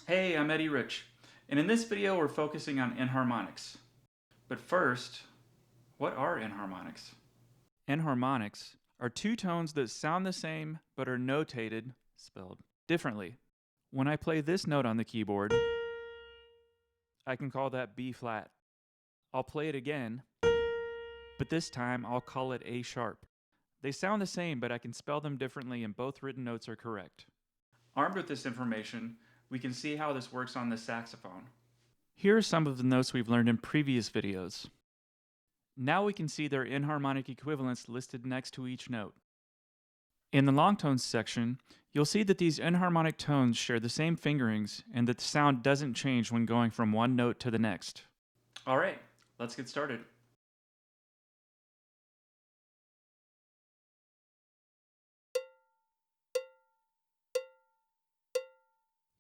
Hey, I'm Eddie Rich, and in this video we're focusing on enharmonics. But first, what are enharmonics? Enharmonics are two tones that sound the same but are notated, spelled, differently. When I play this note on the keyboard, I can call that B flat. I'll play it again, but this time I'll call it A sharp. They sound the same, but I can spell them differently and both written notes are correct. Armed with this information, we can see how this works on the saxophone. Here are some of the notes we've learned in previous videos. Now we can see their enharmonic equivalents listed next to each note. In the long tones section, you'll see that these enharmonic tones share the same fingerings and that the sound doesn't change when going from one note to the next. Alright, let's get started.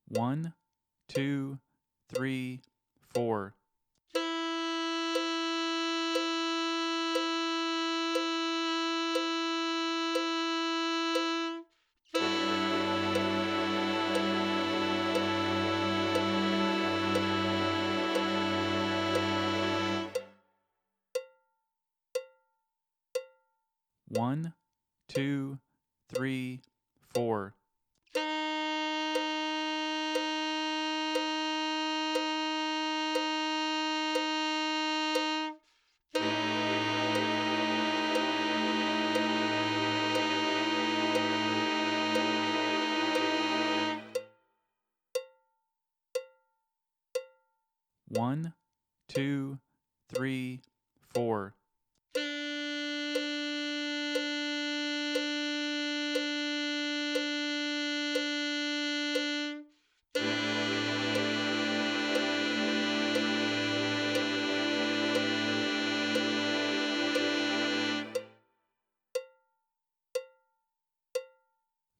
One, two, three, four. One, two, three, four.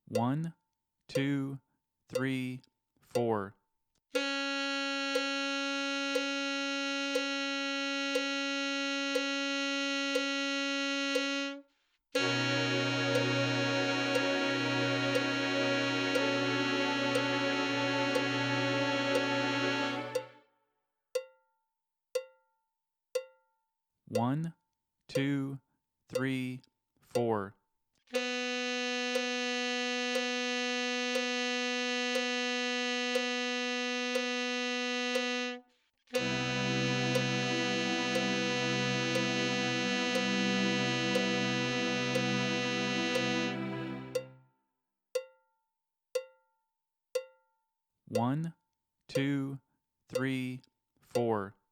One, two, three, four. One, two, three, four. One, two, three, four.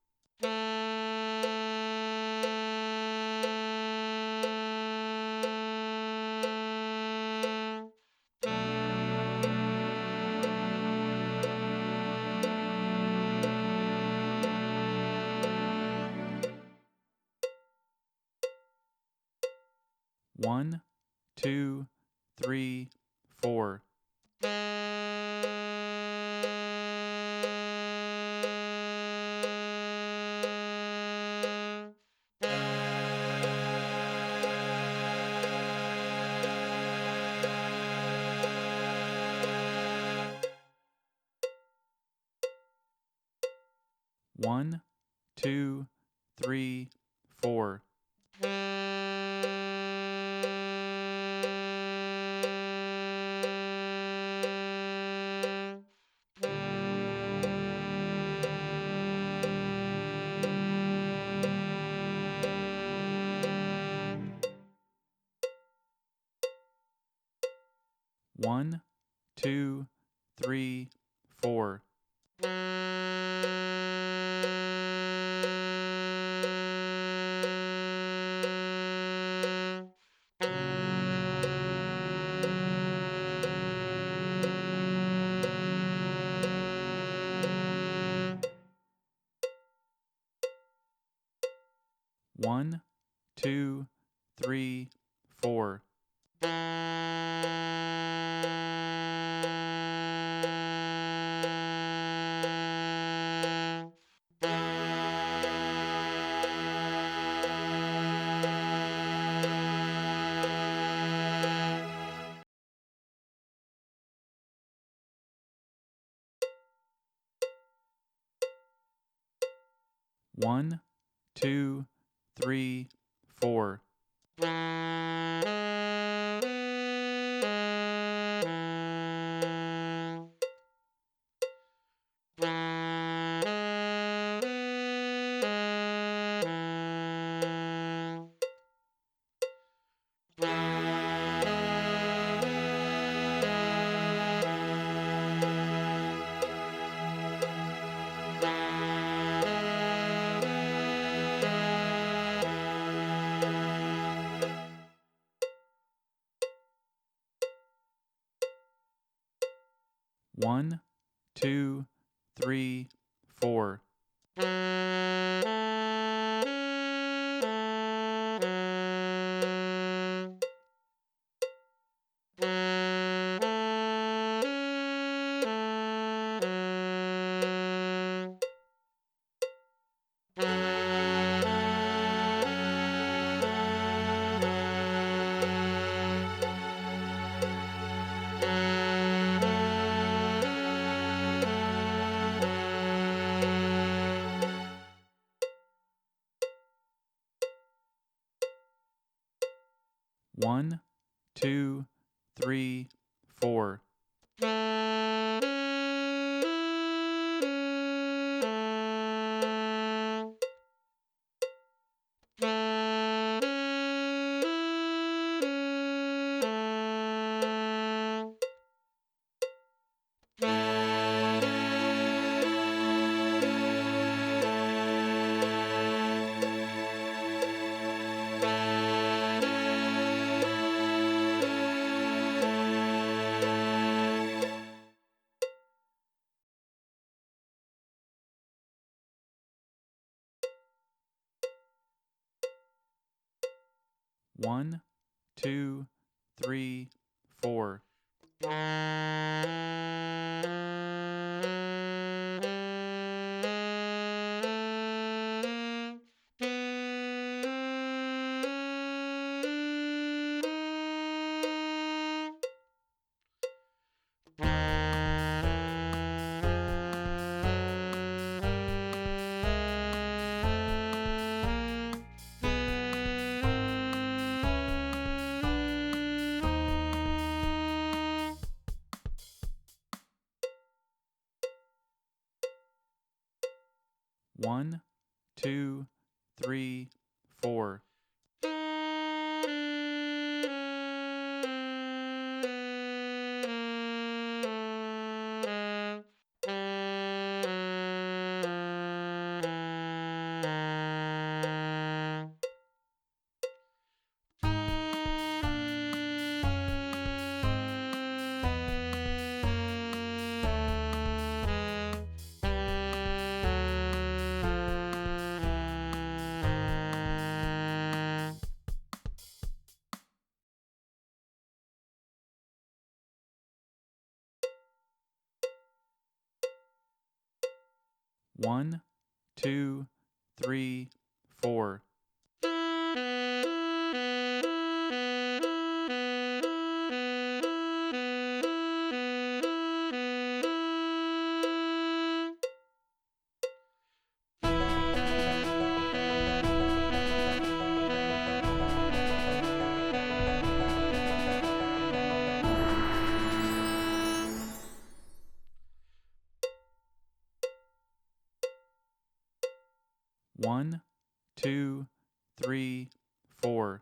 One, two, three, four. One, two, three, four. One, two, three, four. One, two, three, four. One, two, three, four. 1, 2, 3, 4. One, 2, 3, 4. One, 2, 3, 4. One, 2, 3, 4. One, 2, 3, 4. One, 2, 3, 4. One, 2, 3, 4.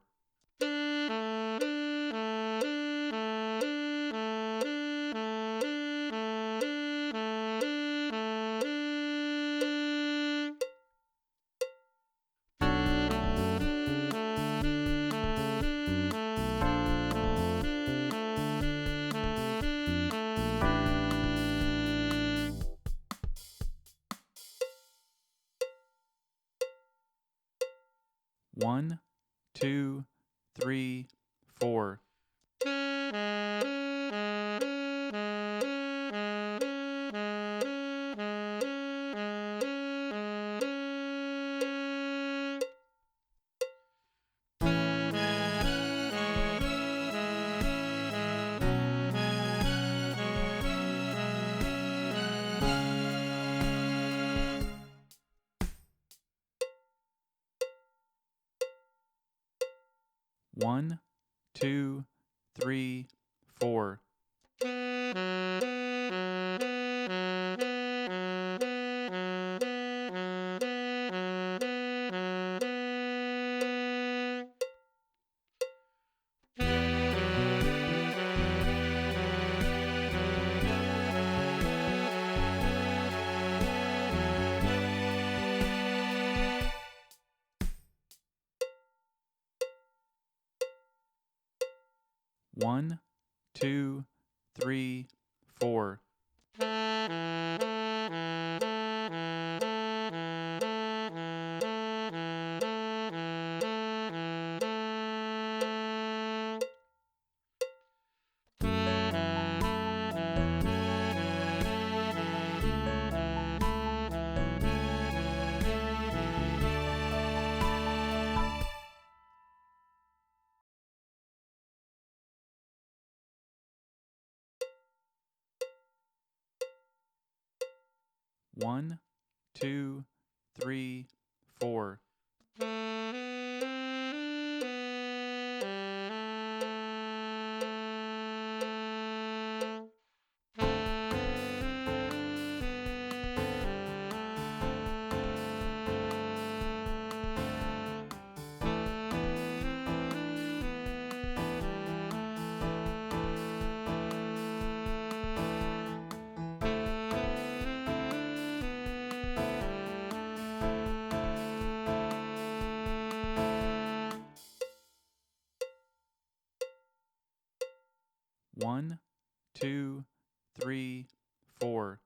One, 2, 3, 4. 1, 2, 3, 4. One, 2, 3, 4. One, 2, 3, 4. One, 2, 3, 4.